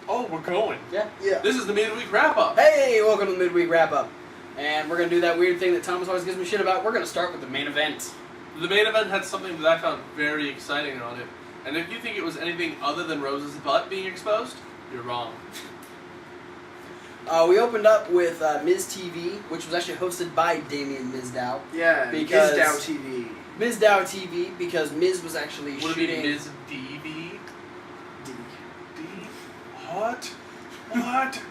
Oh, we're going. Yeah. This is the midweek wrap-up. Hey, welcome to the midweek wrap-up. And we're going to do that weird thing that Thomas always gives me shit about. We're going to start with the main event. The main event had something that I found very exciting on it. And if you think it was anything other than Rose's butt being exposed, you're wrong. We opened up with Miz TV, which was actually hosted by Damien Mizdow. Yeah, because Mizdow TV. Mizdow TV, because Miz was actually Would shooting... it be Miz DV? D. What? What?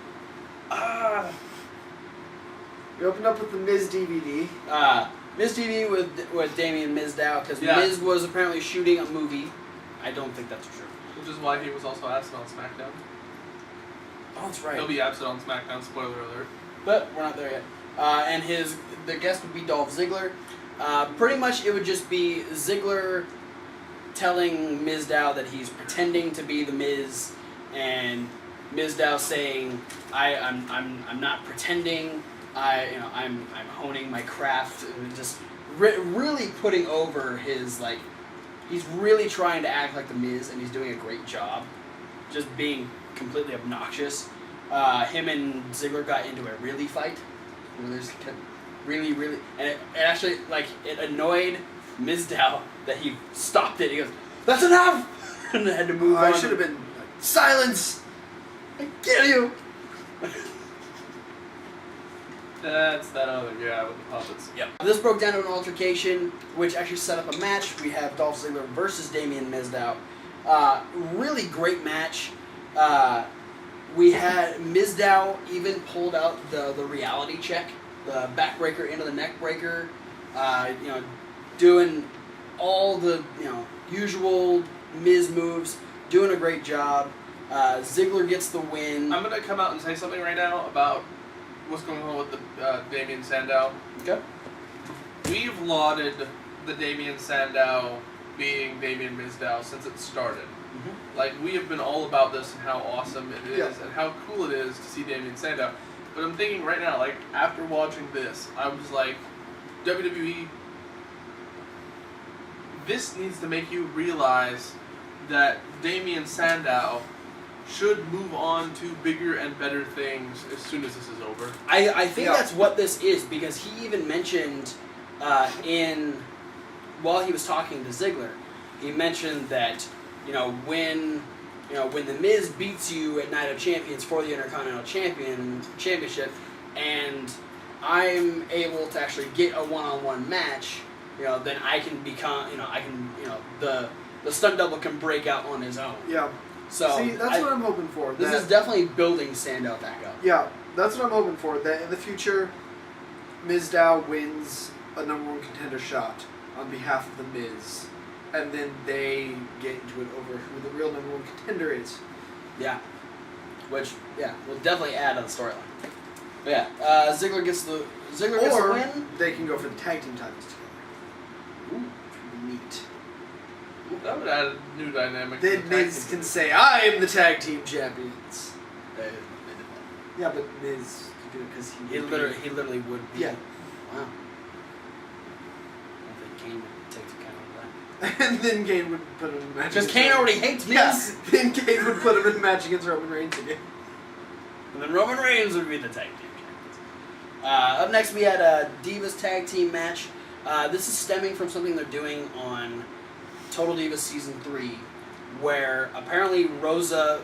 We opened up with the Miz DVD. Miz TV with Damien Mizdow, because Miz was apparently shooting a movie. I don't think that's true. Which is why he was also absent on SmackDown. Oh, that's right. He'll be absent on SmackDown, spoiler alert. But we're not there yet. And the guest would be Dolph Ziggler. Pretty much it would just be Ziggler telling Mizdow that he's pretending to be the Miz, and Mizdow saying, I'm not pretending. I'm honing my craft, and just really putting over his, like, he's really trying to act like the Miz, and he's doing a great job, just being completely obnoxious. Him and Ziggler got into a really fight, where they just kept really, and it actually, like, it annoyed Mizdow that he stopped it. He goes, "That's enough!" and had to move on. I should have been like, silence! I get you! That's that other guy with the puppets. Yep. This broke down to an altercation, which actually set up a match. We have Dolph Ziggler versus Damien Mizdow. Really great match. We had Mizdow even pulled out the reality check, the backbreaker into the neckbreaker, doing all the usual Miz moves, doing a great job. Ziggler gets the win. I'm gonna come out and say something right now about what's going on with the Damien Sandow. Okay. We've lauded the Damien Sandow being Damien Mizdow since it started. Mm-hmm. Like, we have been all about this and how awesome it is and how cool it is to see Damien Sandow. But I'm thinking right now, like, after watching this, I was like, WWE, this needs to make you realize that Damien Sandow should move on to bigger and better things as soon as this is over. I think that's what this is, because he even mentioned while he was talking to Ziggler, he mentioned that when the Miz beats you at Night of Champions for the Intercontinental Championship, and I'm able to actually get a one-on-one match, then I can become, the stunt double can break out on his own. Yeah. So see, that's what I'm hoping for. This is definitely building Sandow back up. Yeah, that's what I'm hoping for. That in the future, Mizdow wins a number one contender shot on behalf of the Miz, and then they get into it over who the real number one contender is. Yeah. Which, will definitely add to the storyline. But yeah, Ziggler gets the win. They can go for the tag team titles together. Ooh, which would be neat. That would add a new dynamic. Then Miz can say, "I am the tag team champions." Yeah, but Miz could do it because he literally would be. Yeah. Wow. I think Kane would take account of that. And then Kane would put him in a match. Because Kane already hates Miz. Yeah. Then Kane would put him in a match against Roman Reigns again. And then Roman Reigns would be the tag team champions. Up next, we had a Divas tag team match. This is stemming from something they're doing on Total Divas Season 3, where apparently Rosa,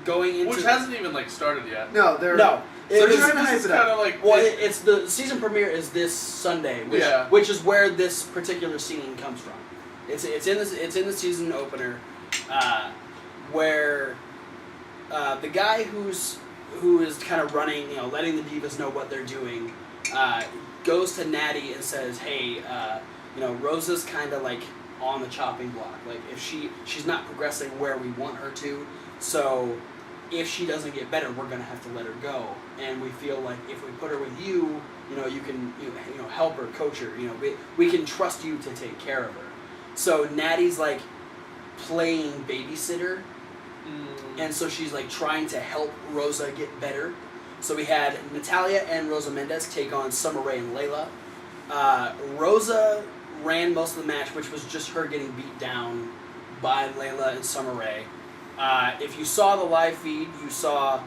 going into... Which hasn't even, started yet. No, they're... No. They're This trying to hype is it kind up. of like... Well, it's the season premiere is this Sunday, which is where this particular scene comes from. It's in the season opener, where the guy who is kind of running, letting the Divas know what they're doing, goes to Natty and says, "Hey, Rosa's kind of like on the chopping block. Like, if she's not progressing where we want her to, so if she doesn't get better, we're gonna have to let her go. And we feel like if we put her with you, you can help her, coach her. We can trust you to take care of her." So Natty's like playing babysitter, and so she's like trying to help Rosa get better. So we had Natalya and Rosa Mendez take on Summer Rae and Layla. Rosa ran most of the match, which was just her getting beat down by Layla and Summer Rae. If you saw the live feed, you saw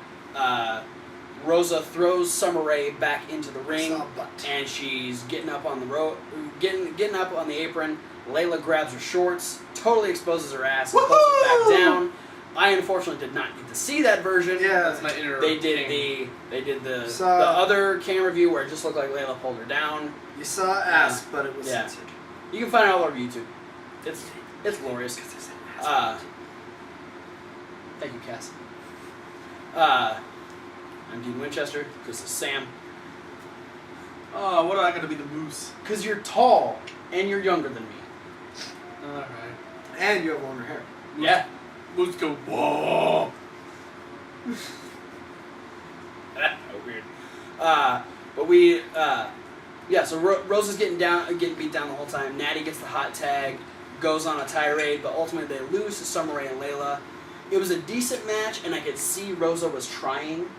Rosa throws Summer Rae back into the ring, and she's getting up on the getting up on the apron. Layla grabs her shorts, totally exposes her ass, and pulls her back down. I unfortunately did not get to see that version. Yeah, that's my inner. They did the other camera view where it just looked like Layla pulled her down. You saw ass, but it was censored. You can find it all over YouTube. It's glorious. Thank you, Cass. I'm Dean Winchester. This is Sam. Oh, what am I going to be, the moose? Because you're tall and you're younger than me. Alright. And you have longer hair. Yeah. Moose go, whoa! Weird. But we, so Rosa's getting beat down the whole time. Natty gets the hot tag, goes on a tirade, but ultimately they lose to Summer Rae and Layla. It was a decent match, and I could see Rosa was trying.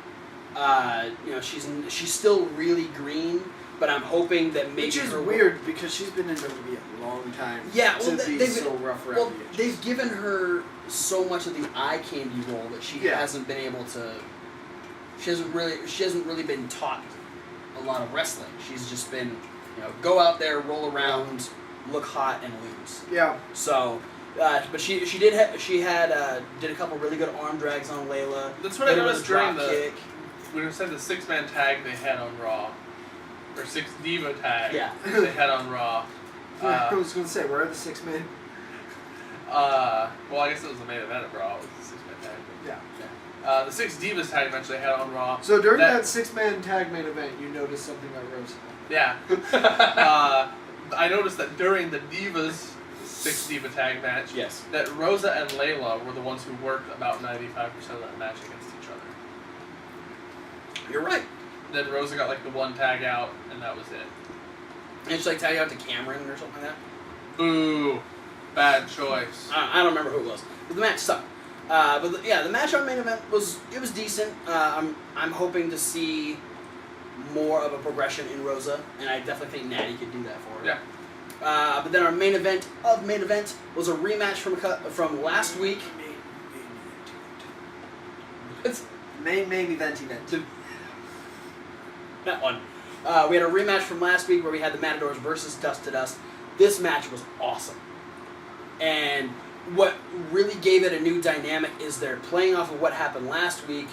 She's still really green, but I'm hoping that maybe which is weird because she's been in WWE a long time. Yeah, well, they've so rough around the edges. They've given her so much of the eye candy role that she hasn't been able to. She hasn't really been taught a lot of wrestling. She's just been, go out there, roll around, look hot, and lose. Yeah. So. But she did a couple really good arm drags on Layla. That's what I noticed during kick. When we said the 6-man tag they had on Raw, or 6 Diva tag they had on Raw. I was going to say, where are the 6 men? Well, I guess it was the main event of Raw. It was the 6-man tag. Yeah. The 6 Divas tag match they had on Raw. So during that 6-man tag main event, you noticed something about Rosa. Yeah. I noticed that during the Divas 6 Diva tag match, that Rosa and Layla were the ones who worked about 95% of that match against each other. You're right. Then Rosa got like the one tag out, and that was it. And she tag out to Cameron or something like that? Boo. Bad choice. I don't remember who it was. But the match sucked. The match on main event was decent. I'm hoping to see more of a progression in Rosa, and I definitely think Natty could do that for her. Yeah. But then our main event was a rematch from last week. Main event. That one. We had a rematch from last week where we had the Matadors versus Dust to Dust. This match was awesome. And what really gave it a new dynamic is they're playing off of what happened last week,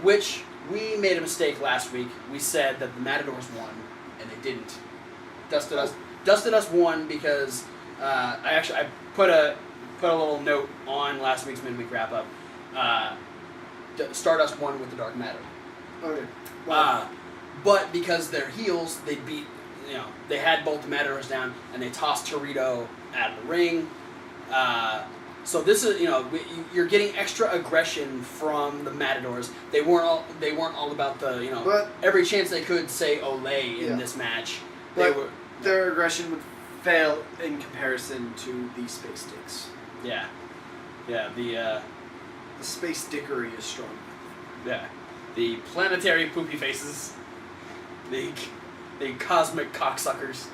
which we made a mistake last week. We said that the Matadors won, and they didn't. Dust to Dust won because I put a little note on last week's midweek wrap up. Stardust won with the Dark Matter. Okay. But because they're heels, they beat. They had both the Matadors down, and they tossed Torito out of the ring. So this is, you're getting extra aggression from the Matadors. They weren't all about the, but every chance they could say Olay in this match. Their aggression would fail in comparison to the Space Sticks. Yeah. Yeah, the Space Dickery is strong. Yeah. The planetary poopy faces. The cosmic cocksuckers.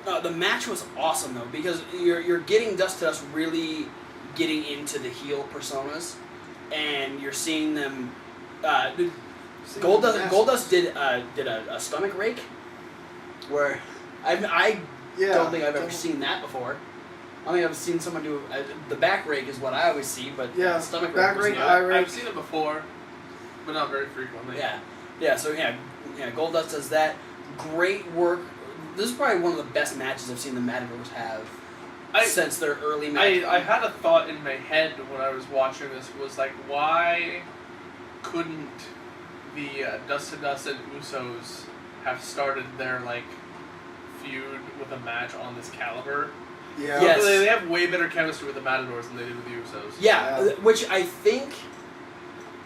The match was awesome though, because you're getting Dust to Dust really getting into the heel personas, and you're seeing them. Goldust did a stomach rake, where I don't think I've ever seen that before. I don't think I've seen someone do the back rake is what I always see, but the stomach back rake. I've seen it before, but not very frequently. Yeah. So Goldust does that. Great work. This is probably one of the best matches I've seen the Matadors have since their early match. I had a thought in my head when I was watching this, was like, why couldn't the Dust to Dust and Usos have started their feud with a match on this caliber? Yeah. Yes. They have way better chemistry with the Matadors than they did with the Usos. Yeah, which I think,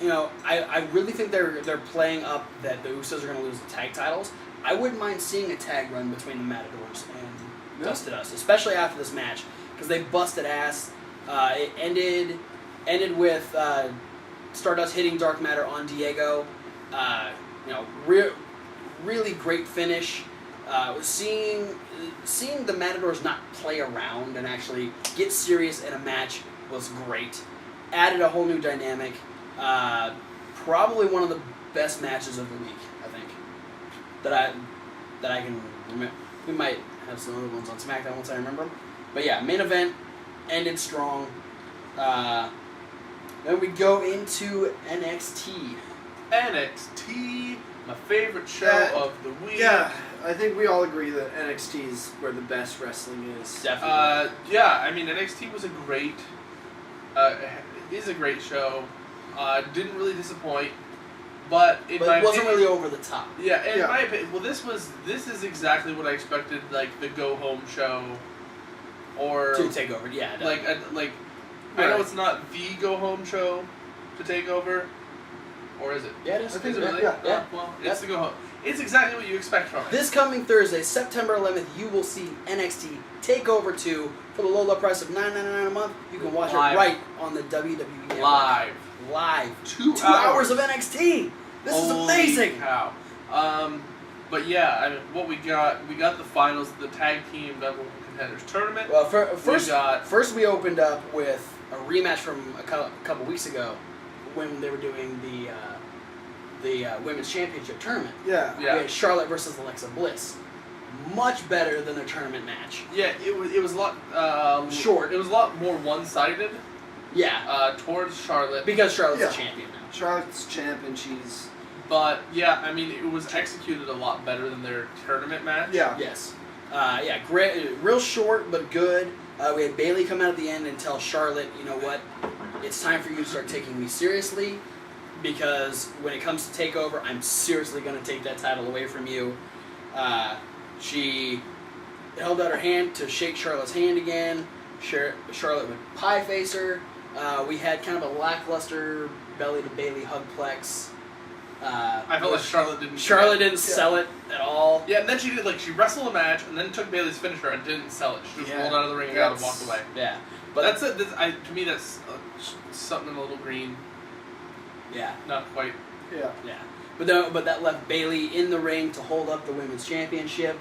I really think they're playing up that the Usos are going to lose the tag titles. I wouldn't mind seeing a tag run between the Matadors and Dust to Dust, especially after this match, because they busted ass. It ended with Stardust hitting Dark Matter on Diego. Really great finish. Seeing the Matadors not play around and actually get serious in a match was great. Added a whole new dynamic. Probably one of the best matches of the week, I think. That I can remember. We might have some other ones on SmackDown once I remember them. But yeah, main event ended strong. Then we go into NXT. NXT, my favorite show of the week. Yeah, I think we all agree that NXT is where the best wrestling is. Definitely. Yeah, I mean NXT was a great, is a great show. Didn't really disappoint, but But it wasn't really over the top. Yeah, in my opinion, well, this is exactly what I expected, like the go home show, or To Takeover, yeah. like. I know it's not the go home show to Takeover, or is it? Yeah, it is. I think Is it really? yeah. Well, it's the go home. It's exactly what you expect from it. This coming Thursday, September 11th, you will see NXT Takeover 2 for the low, low price of $9.99 a month. You can watch Live. it right on the WWE Network. Live. 2 hours of NXT. This is Holy amazing. Cow. But yeah, I mean, what we got the finals of the tag team number one contenders tournament. Well, first we opened up with a rematch from a couple weeks ago when they were doing the women's championship tournament. Yeah. We had Charlotte versus Alexa Bliss. Much better than their tournament match. Yeah, it was a lot Short. It was a lot more one-sided. Yeah. Towards Charlotte. Because Charlotte's Yeah. a champion now. Charlotte's champ and she's... But yeah, I mean, it was executed a lot better than their tournament match. Yeah. Yes. Yeah, great. Real short, but good. We had Bayley come out at the end and tell Charlotte, you know what? It's time for you to start taking me seriously, because when it comes to Takeover, I'm seriously going to take that title away from you. She held out her hand to shake Charlotte's hand again. Charlotte would pie face her. We had kind of a lackluster belly to Bayley hugplex. I felt like Charlotte didn't. Didn't sell it at all. Yeah, and then she did she wrestled a match and then took Bayley's finisher and didn't sell it. She just rolled out of the ring and got and walked away. Yeah, But that's it. To me, that's something a little green. Yeah. Not quite. Yeah. Yeah. But that left Bayley in the ring to hold up the women's championship.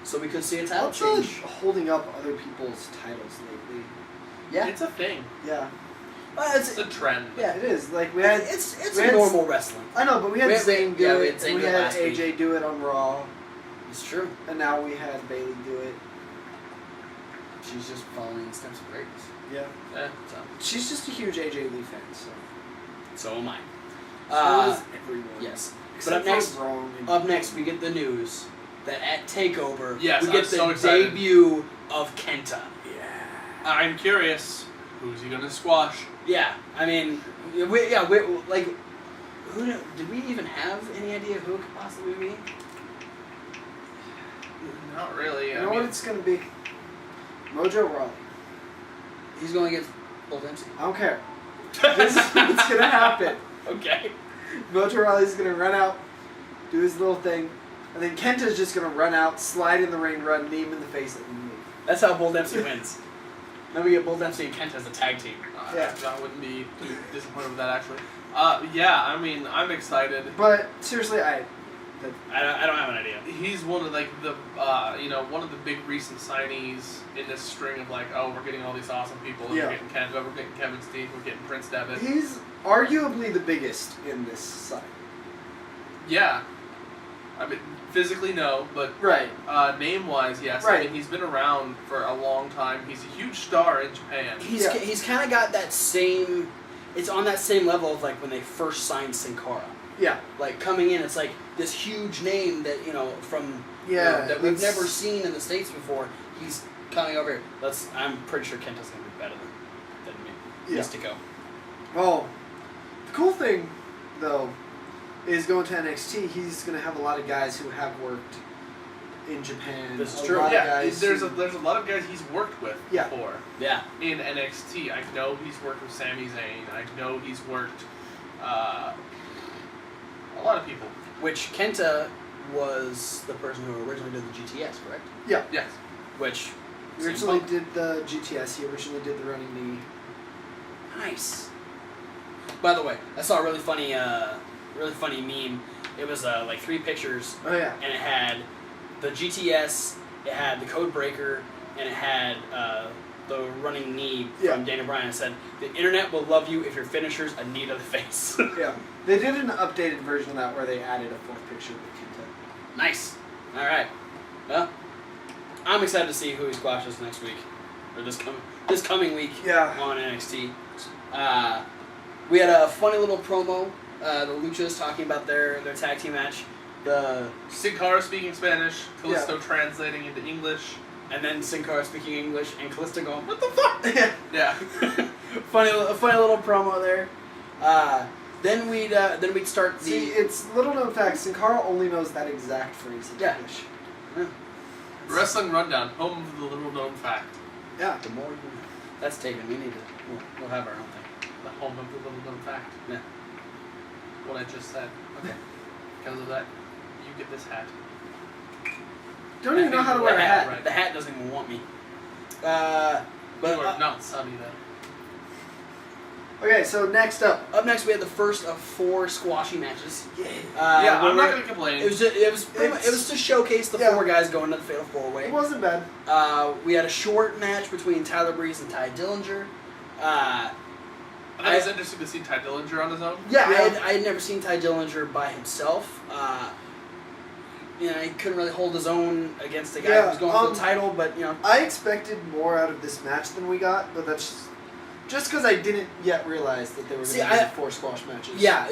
So we could see a title change. Holding up other people's titles lately. Yeah. It's a thing. Yeah. It's a trend. Yeah, it is. Like we had. It's we had normal wrestling. I know, but we had Zayn do we it. had Zayn We do it had last AJ week. do it on Raw, It's true. and now we had Bayley do it. She's just following the steps of greatness. Yeah. So She's just a huge AJ Lee fan, so. am I. So is everyone. Yes. Except But up up next we get the news that at Takeover Yes, we I'm get so the excited. debut of Kenta. Yeah. I'm curious. Who's he gonna squash? Yeah, I mean, who did we even have any idea who it could possibly be? Not really. You know what it's gonna be? Mojo Rawley. He's going against Bull Dempsey. I don't care. This is what's gonna happen. Okay. Mojo Rawley's gonna run out, do his little thing, and then Kenta's just gonna run out, slide in the ring, run, knee him in the face, and leave. That's how Bull Dempsey wins. Then we get Bull Dempsey and Kenta as a tag team. Yeah. I wouldn't be too disappointed with that actually. Yeah, I mean, I'm excited. But seriously, I don't have an idea. He's one of the one of the big recent signees in this string of we're getting all these awesome people. Yeah. We're getting Kenta, we're getting Kevin Steen, we're getting Prince Devitt. he's arguably the biggest in this side. Yeah. I mean, physically no, but Right. name-wise, yes. Right. I mean, he's been around for a long time. He's a huge star in Japan. He's kind of got that same. It's on that same level of when they first signed Sin Cara. Yeah. Coming in, it's this huge name that from Yeah. that we've that's- never seen in the States before. He's coming over here. I'm pretty sure Kenta's gonna be better than Yeah. Mystico. Well, the cool thing, though, is going to NXT, he's going to have a lot of guys who have worked in Japan. This is a true. lot of Yeah, guys there's who- a lot of guys he's worked with Yeah. before Yeah. in NXT. I know he's worked with Sami Zayn. I know he's worked a lot of people. Which Kenta was the person who originally did the GTS, correct? Yeah. Yes. Which He originally did the GTS. He originally did the running knee. nice. By the way, I saw a really funny meme. It was 3 pictures, Oh, yeah. and it had the GTS, it had the Code Breaker, and it had the running knee from Daniel Bryan. It said, "The internet will love you if your finisher's a knee to the face." Yeah. They did an updated version of that where they added a fourth picture with Kenta. Nice. All right. Well, I'm excited to see who he squashes next week, or this coming week on NXT. We had a funny little promo. The Luchas talking about their tag team match. The Sin Cara speaking Spanish, Callisto translating into English, and then Sin Cara speaking English, and Callisto going, "What the fuck?" Yeah. funny little promo there. Then we'd start the. See, it's little known fact. Sin Cara only knows that exact phrase in English. Yeah. Wrestling Rundown, home of the little known fact. Yeah. The more you know. That's taken. We need to. We'll have our own thing. The home of the little known fact. Yeah. What I just said. Okay. Because of that, you get this hat. Don't even know how to wear a hat. Right. The hat doesn't even want me. You are not sunny then. Okay, so next up. Up next, we had the first of 4 squashy matches. Yeah, I'm not gonna complain. It was to showcase the 4 guys going to the Fatal 4-Way. It wasn't bad. We had a short match between Tyler Breeze and Ty Dillinger. I thought it was interesting to see Ty Dillinger on his own. Yeah, I had never seen Ty Dillinger by himself. He couldn't really hold his own against a guy who was going for the title, but I expected more out of this match than we got, but that's just because I didn't yet realize that there were going to be 4 squash matches. Yeah.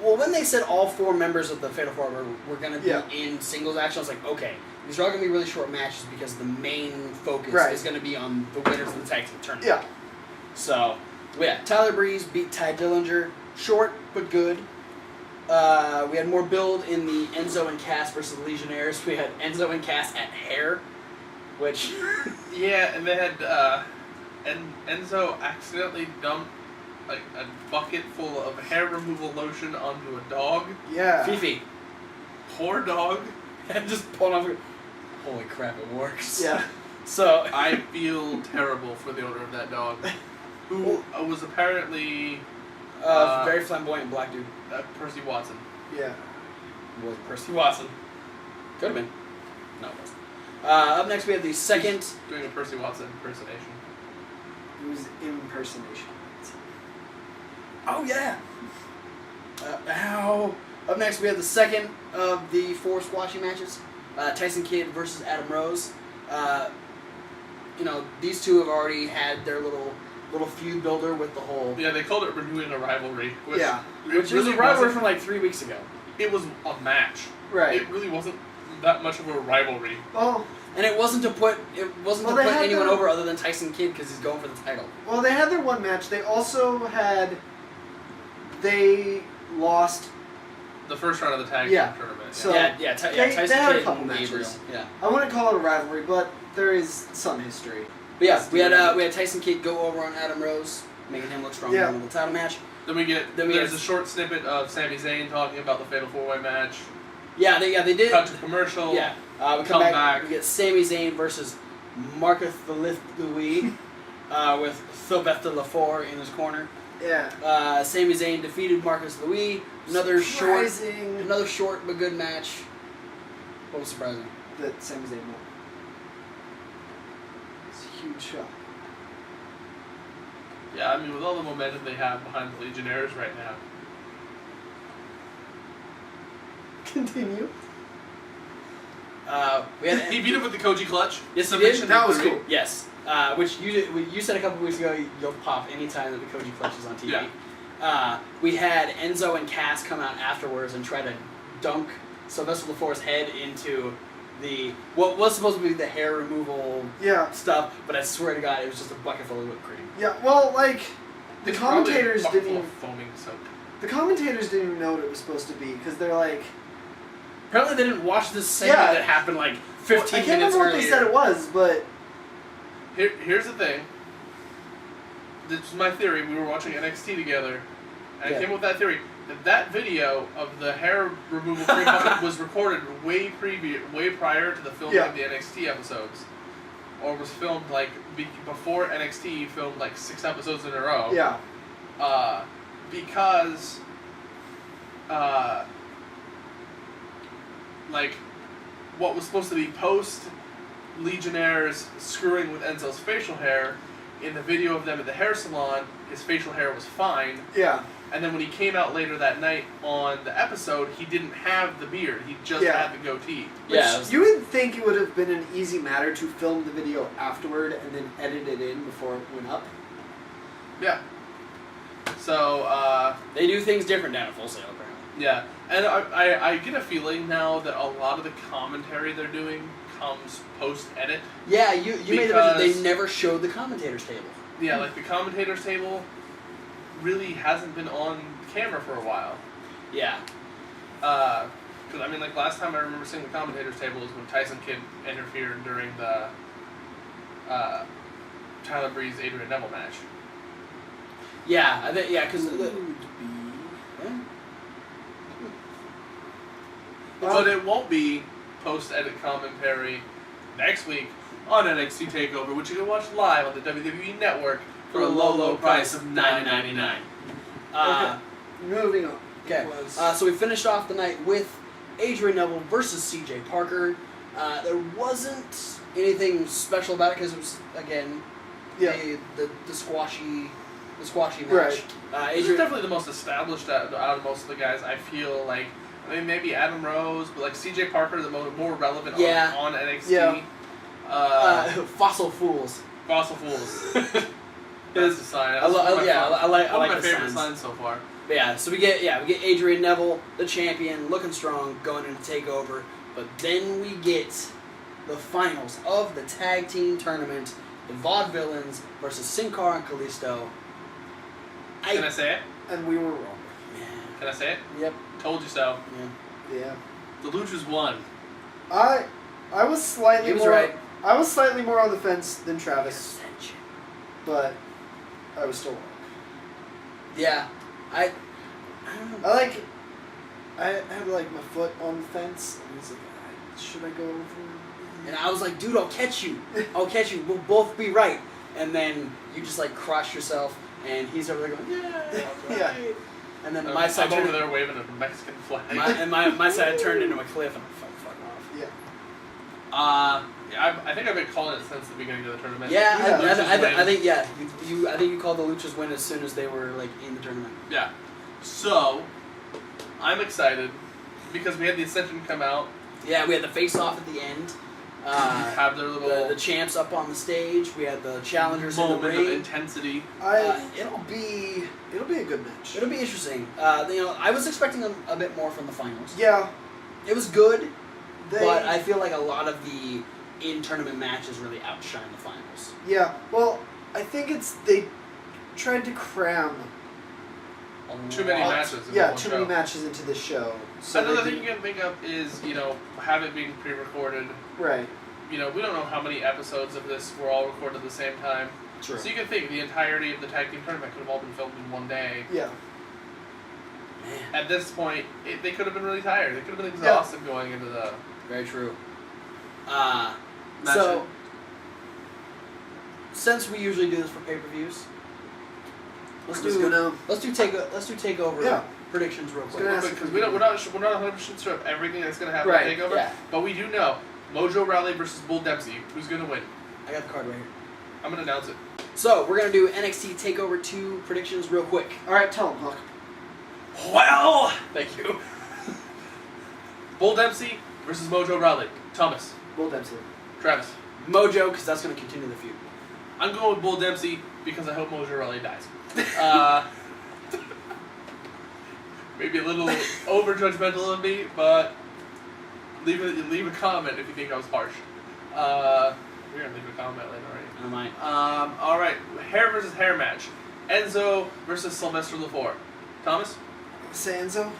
When they said all 4 members of the Fatal 4 were going to be in singles action, I was like, okay, these are all going to be really short matches because the main focus is going to be on the winners of the tag team tournament. Yeah. So, Tyler Breeze beat Ty Dillinger. Short, but good. We had more build in the Enzo and Cass versus the Legionnaires. We had Enzo and Cass at hair, which... Yeah, and they had... Enzo accidentally dumped like a bucket full of hair removal lotion onto a dog. Yeah. Fifi. Poor dog. And just pulled off. Holy crap! It works. Yeah. So I feel terrible for the owner of that dog, who was apparently very flamboyant black dude. Percy Watson. Yeah. It was Percy Watson. Could have been. No, it wasn't. Up next, we have the second. He's doing a Percy Watson impersonation. It was impersonation. Oh yeah. Up next, we have the second of the 4 squashy matches. Tyson Kidd versus Adam Rose. These two have already had their little feud builder with the whole. Yeah, they called it renewing a rivalry. Which Which was a rivalry from like 3 weeks ago. It was a match. Right. It really wasn't that much of a rivalry. Oh. And it wasn't to put anyone over other than Tyson Kidd because he's going for the title. Well, they had their one match. They also they lost the first round of the tag team tournament. So Tyson they had Kidd a couple and matches. Gabriel. Yeah. I wouldn't call it a rivalry, but there is some history. But yeah, we had Tyson Kidd go over on Adam Rose, making him look stronger in the title match. Then there's a short snippet of Sami Zayn talking about the Fatal 4-Way match. Yeah, they did. Cut to commercial. Yeah. We come back. We get Sami Zayn versus Marcus the Lift Louis with Sylvester Lafort in his corner. Yeah. Sami Zayn defeated Marcus Louis. Another short but good match. What was surprising? That Sami Zayn won. It's a huge shock. Yeah, I mean, with all the momentum they have behind the Legionnaires right now. Continue. He beat him with the Koji clutch. Yes, he did. That was cool. Yes. Which you said a couple weeks ago you'll pop anytime that the Koji clutch is on TV. Yeah. We had Enzo and Cass come out afterwards and try to dunk Sylvester Lafort's head into what was supposed to be the hair removal stuff, but I swear to God, it was just a bucket full of whipped cream. Yeah, well, the commentators didn't even foaming soap. The commentators didn't even know what it was supposed to be because they're like. Apparently, they didn't watch this segment that happened 15 minutes earlier. I can't remember what they said it was, but here's the thing. This is my theory. We were watching NXT together, and I came up with that theory. That video of the hair removal cream bucket was recorded way prior to the filming of the NXT episodes, or was filmed before NXT filmed 6 episodes in a row. Yeah. Because what was supposed to be post Legionnaires screwing with Enzo's facial hair, in the video of them at the hair salon, his facial hair was fine. Yeah. And then when he came out later that night on the episode, he didn't have the beard. He just had the goatee. Which you would think it would have been an easy matter to film the video afterward and then edit it in before it went up. Yeah. So, they do things different down at Full Sail, apparently. yeah. And I get a feeling now that a lot of the commentary they're doing comes post-edit. Yeah, you made the mention they never showed the commentators table. Yeah, like the commentators table really hasn't been on camera for a while. Yeah. Because, I mean, like, last time I remember seeing the commentators table was when Tyson Kidd interfered during the Tyler Breeze Adrian Neville match. Yeah, because... But it won't be post-edit commentary next week on NXT TakeOver, which you can watch live on the WWE Network for a low, low price of $9.99. Okay. Moving on. Okay, so we finished off the night with Adrian Neville versus CJ Parker. There wasn't anything special about it because it was, again, the squashy match. Right. This is definitely the most established out of most of the guys. I feel like, I mean, maybe Adam Rose, but like CJ Parker, the more relevant on NXT. Yeah. Fossil Fools. Fossil Fools. That's a sign. I like one of my the favorite signs so far. But yeah, so we get Adrian Neville, the champion, looking strong, going into TakeOver. But then we get the finals of the tag team tournament: the Vaudevillains versus Sin Cara and Kalisto. Can I say it? And we were wrong. Yeah. Can I say it? Yep. Told you so. Yeah. The Luchas won. I was slightly more. Right. I was slightly more on the fence than Travis, but I was still wrong. Yeah. I don't know. I had like my foot on the fence, and he's like, should I go over? And I was like, dude, I'll catch you. We'll both be right. And then you just like crush yourself, and he's over there going, yeah. Yeah. And then I'm my side over there waving a Mexican flag. my side turned into a cliff, and I'm fuck off. Yeah. I think I've been calling it since the beginning of the tournament. Yeah, I I think you called the Luchas win as soon as they were like in the tournament. Yeah. So, I'm excited because we had the Ascension come out. Yeah, we had the face-off at the end. Have their little the champs up on the stage. We had the challengers in the moment ring. of intensity. It'll be a good match. It'll be interesting. I was expecting a bit more from the finals. Yeah, it was good, but I feel like a lot of the in-tournament matches really outshine the finals. Yeah, well, I think they tried to cram too many matches. Too many matches into the show. So another thing you can think of is, have it being pre-recorded. Right. We don't know how many episodes of this were all recorded at the same time. True. So you can think the entirety of the tag team tournament could have all been filmed in one day. Yeah. Man. At this point, they could have been really tired. They could have been exhausted going into the... Very true. match. So, since we usually do this for pay-per-views, let's do takeover predictions real quick. Because we're not 100% sure of everything that's going to happen at TakeOver. Yeah. But we do know Mojo Rawley versus Bull Dempsey. Who's going to win? I got the card right here. I'm going to announce it. So, we're going to do NXT TakeOver 2 predictions real quick. Alright, tell him, Huck. Well, thank you. Bull Dempsey versus Mojo Rawley. Thomas. Bull Dempsey. Travis. Mojo, because that's going to continue the feud. I'm going with Bull Dempsey because I hope Mojo Rawley dies. Maybe a little over-judgmental of me, but leave a comment if you think I was harsh. We're going to leave a comment later, right? I might. Alright, hair versus hair match. Enzo versus Sylvester LaFour. Thomas? Say Enzo?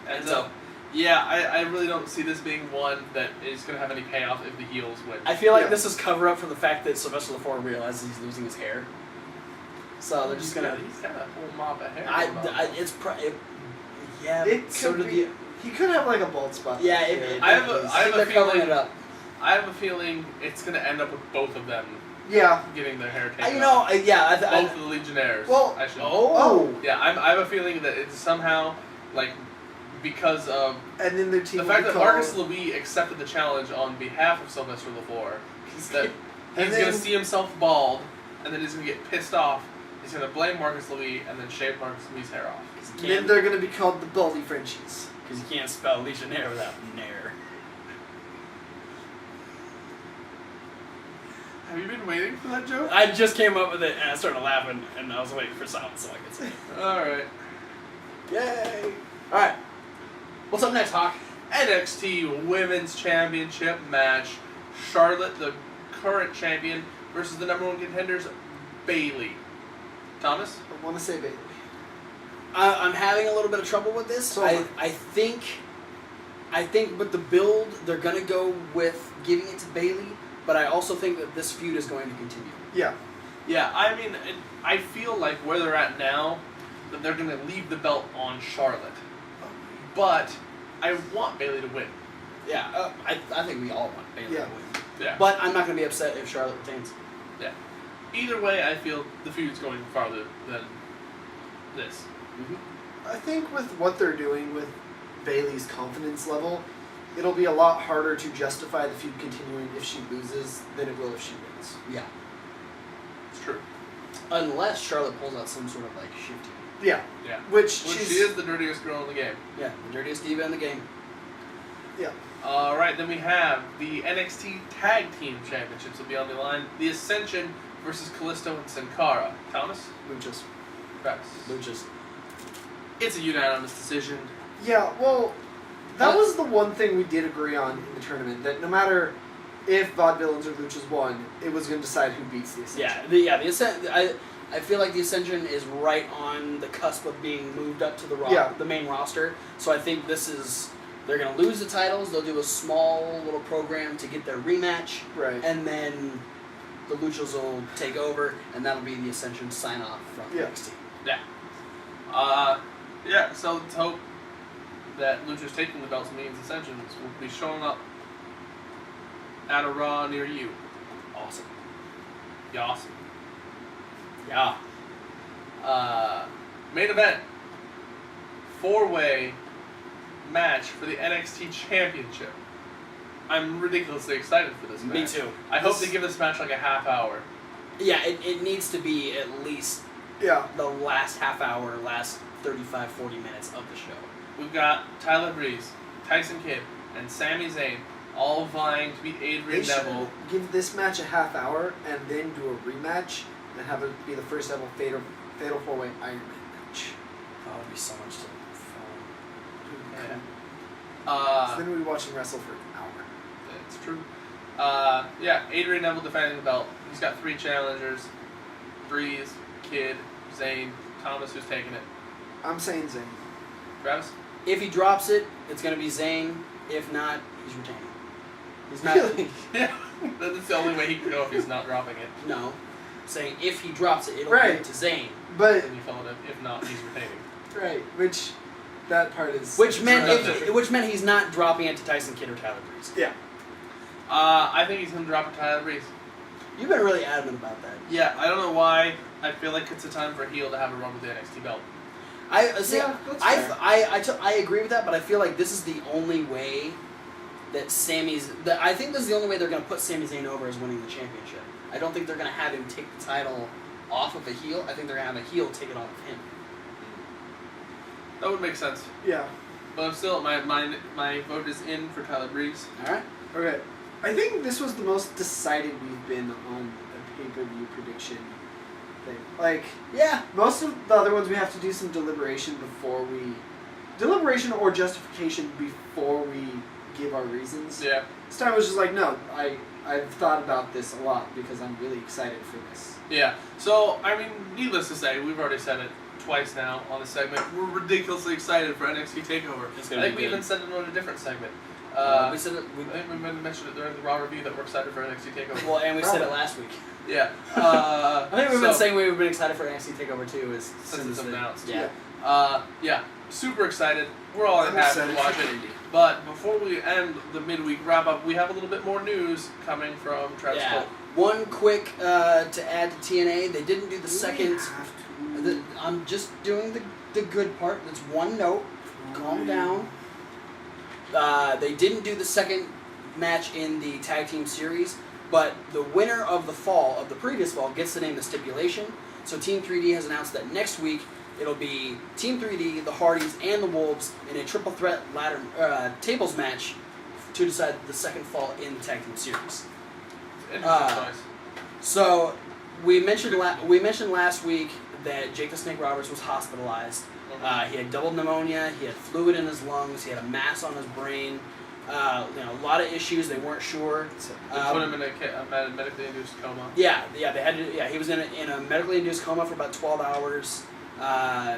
Enzo. Yeah, I really don't see this being one that is going to have any payoff if the heels win. I feel like this is cover-up for the fact that Sylvester LaFour realizes he's losing his hair. So they're just going to... He's got a whole mop of hair. He could have like a bald spot. Yeah, I have a covering it up. I have a feeling it's going to end up with both of them. Yeah. Getting their hair taken off. Both of the Legionnaires. Well, I should. oh. Yeah, I have a feeling that it's somehow like because of And then their team the will fact be that called, Marcus Louis accepted the challenge on behalf of Sylvester Lefort, that And he's going then- to see himself bald, and then he's going to get pissed off. He's going to blame Marcus Louis and then shave Marcus Louis' hair off. and then they're going to be called the Baldy Frenchies. Because you can't spell Legionnaire without Nair. Have you been waiting for that joke? I just came up with it and I started laughing and I was waiting for silence so I could say it. Alright. Yay! Alright. What's up next, Hawk? NXT Women's Championship match. Charlotte, the current champion, versus the number 1 contenders, Bayley. Thomas? I want to say Bailey. I'm having a little bit of trouble with this. So I think with the build, they're going to go with giving it to Bayley, but I also think that this feud is going to continue. Yeah. Yeah, I mean, I feel like where they're at now, that they're going to leave the belt on Charlotte. But I want Bayley to win. Yeah, I think we all want Bayley Yeah. to win. Yeah. But I'm not going to be upset if Charlotte retains. Yeah. Either way, I feel the feud's going farther than this. I think with what they're doing with Bailey's confidence level, it'll be a lot harder to justify the feud continuing if she loses than it will if she wins. Yeah. It's true. Unless Charlotte pulls out some sort of like shifty. Yeah. Yeah. Which She she's is the dirtiest girl in the game. Yeah, the dirtiest diva in the game. Yeah. Alright, then we have the NXT Tag Team Championships will be on the line. The Ascension versus Kalisto and Sin Cara. Thomas? Luchas. Travis? Luchas. It's a unanimous decision. Yeah, well, that But- was the one thing we did agree on in the tournament, that no matter if Vaudevillains or Luchas won, it was going to decide who beats the Ascension. I feel like the Ascension is right on the cusp of being moved up to the main roster. So I think they're going to lose the titles. They'll do a small little program to get their rematch, Right. and then the Luchas will take over, and that'll be the Ascension sign off from NXT. Yeah, so let's hope that Lucha's taking the belts means Ascensions will be showing up at a Raw near you. Awesome. Yeah, awesome. Yeah. Main event. 4-way match for the NXT Championship. I'm ridiculously excited for this match. Me too. I hope they give this match like a half hour. Yeah, it needs to be at least Yeah. the last half hour, last 35, 40 minutes of the show. We've got Tyler Breeze, Tyson Kidd, and Sami Zayn all vying to beat Adrian They should Neville. give this match a half hour and then do a rematch and have it be the first ever Fatal 4-Way Iron Man match. That would be so much to film. Yeah. So then we'd watch him wrestle for an hour. It's true. Yeah, Adrian Neville defending the belt. He's got 3 challengers. Breeze, Kidd, Zayn, Thomas who's taking it. I'm saying Zayn. Travis? If he drops it, it's going to be Zayn. If not, he's retaining. He's not. Really? Yeah. That's the only way he can go if he's not dropping it. No. Saying if he drops it, it'll Right. go to Zayn. But, Then you followed it. If not, he's retaining. right, which, that part is... Which meant True. which meant he's not dropping it to Tyson Kidd or Tyler Breeze. Yeah. I think he's going to drop it to Tyler Breeze. You've been really adamant about that. Yeah, I don't know why. I feel like it's a time for a heel to have a run with the NXT belt. Yeah, that's fair. I agree with that, but I feel like this is the only way that I think this is the only way they're going to put Sami Zayn over as winning the championship. I don't think they're going to have him take the title off of a heel. I think they're going to have a heel take it off of him. That would make sense. Yeah. But I'm still, my vote is in for Tyler Breeze. All right. Okay. I think this was the most decided we've been on a pay-per-view prediction thing. Like, Yeah. most of the other ones we have to do some deliberation or justification before we give our reasons. Yeah. This time it was just like, no, I've thought about this a lot because I'm really excited for this. Yeah. So, I mean, needless to say, we've already said it twice now on the segment. We're ridiculously excited for NXT Takeover. It's I gonna think be we good. even said it on a different segment. We said it. I think we mentioned it during the Raw review that we're excited for NXT Takeover. Well, and we said it Probably. last week. Yeah. I think we've been so- saying we've been excited for NXT Takeover too. Since it's announced. Yeah. Yeah. Super excited. We're all I'm happy to excited watch for it. Indy. But before we end the midweek wrap up, we have a little bit more news coming from Travis Yeah. Cole. One quick to add to TNA, they didn't do the We second. have to- I'm just doing the good part. That's one note. Calm down. They didn't do the second match in the tag team series, but the winner of the previous fall, gets to name the stipulation. So Team 3D has announced that next week it'll be Team 3D, the Hardys, and the Wolves in a triple threat ladder tables match to decide the second fall in the tag team series. Interesting choice. So we mentioned last week that Jake the Snake Roberts was hospitalized. He had double pneumonia. He had fluid in his lungs. He had a mass on his brain. A lot of issues. They weren't sure. They put him in a medically induced coma. Yeah. They had to. Yeah, he was in a medically induced coma for about 12 hours.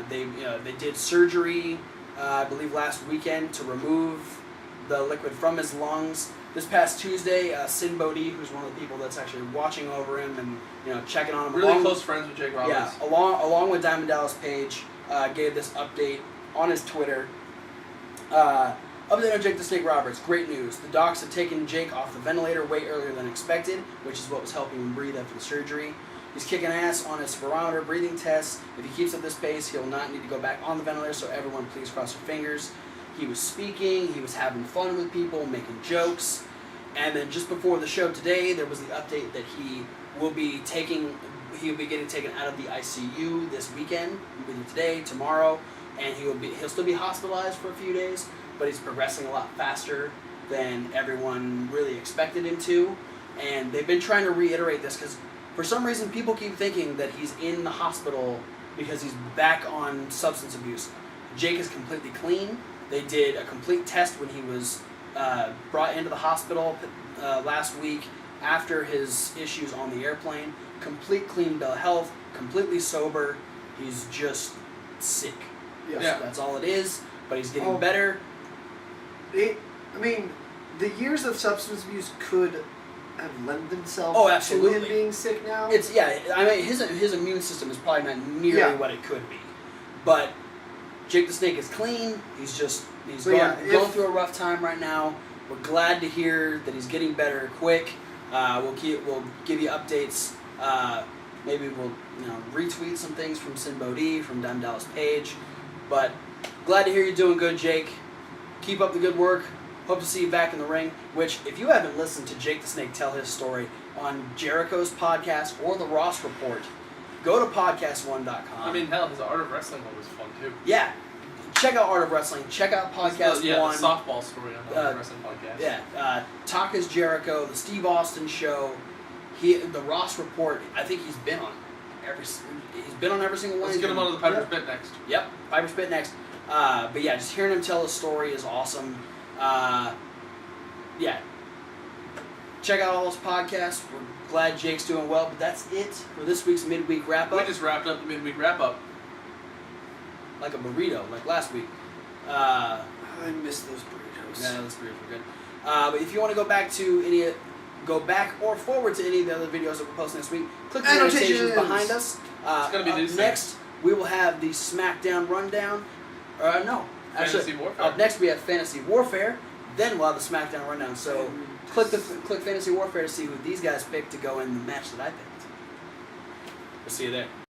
They did surgery, I believe last weekend, to remove the liquid from his lungs. This past Tuesday, Sin Bodhi, who's one of the people that's actually watching over him and checking on him, really close friends with Jake Roberts. Yeah, along with Diamond Dallas Page, gave this update on his Twitter. Update on Jake the Snake Roberts. Great news. The docs have taken Jake off the ventilator way earlier than expected, which is what was helping him breathe after the surgery. He's kicking ass on his spirometer breathing tests. If he keeps up this pace, he'll not need to go back on the ventilator, so everyone please cross your fingers. He was speaking, he was having fun with people, making jokes, and then just before the show today, there was the update that he'll be getting taken out of the ICU this weekend, either today, tomorrow, and he'll still be hospitalized for a few days, but he's progressing a lot faster than everyone really expected him to, and they've been trying to reiterate this because for some reason people keep thinking that he's in the hospital because he's back on substance abuse. Jake is completely clean. They did a complete test when he was brought into the hospital last week after his issues on the airplane. Complete clean bill of health, completely sober. He's just sick. Yeah. That's all it is, but he's getting better. The years of substance abuse could have lent themselves to him being sick now. His immune system is probably not nearly what it could be. But Jake the Snake is clean. He's going through a rough time right now. We're glad to hear that he's getting better quick. We'll give you updates. Maybe we'll retweet some things from Sin Bodhi, from Diamond Dallas Page. But glad to hear you're doing good, Jake. Keep up the good work. Hope to see you back in the ring. Which, if you haven't listened to Jake the Snake tell his story on Jericho's podcast or the Ross Report, go to podcast1.com. Hell, his Art of Wrestling one was fun too. Yeah. Check out Art of Wrestling. Check out Podcast One. The softball story on the Art of Wrestling podcast. Yeah. Talk is Jericho, the Steve Austin Show, the Ross Report. I think he's been on every single one. Let's get him on the Piper's Pit next. Yep, Piper's Pit next. But yeah, just hearing him tell his story is awesome. Check out all his podcasts. We're glad Jake's doing well, but that's it for this week's midweek wrap-up. We just wrapped up the midweek wrap-up. Like a burrito, like last week. I miss those burritos. Yeah, those burritos were good. But if you want to go back or forward to any of the other videos that we're posting this week, click the notifications behind us. It's going to be next, we will have the SmackDown Rundown. Fantasy Warfare. Up next we have Fantasy Warfare. Then we'll have the SmackDown Rundown. So click Fantasy Warfare to see who these guys picked to go in the match that I picked. We'll see you there.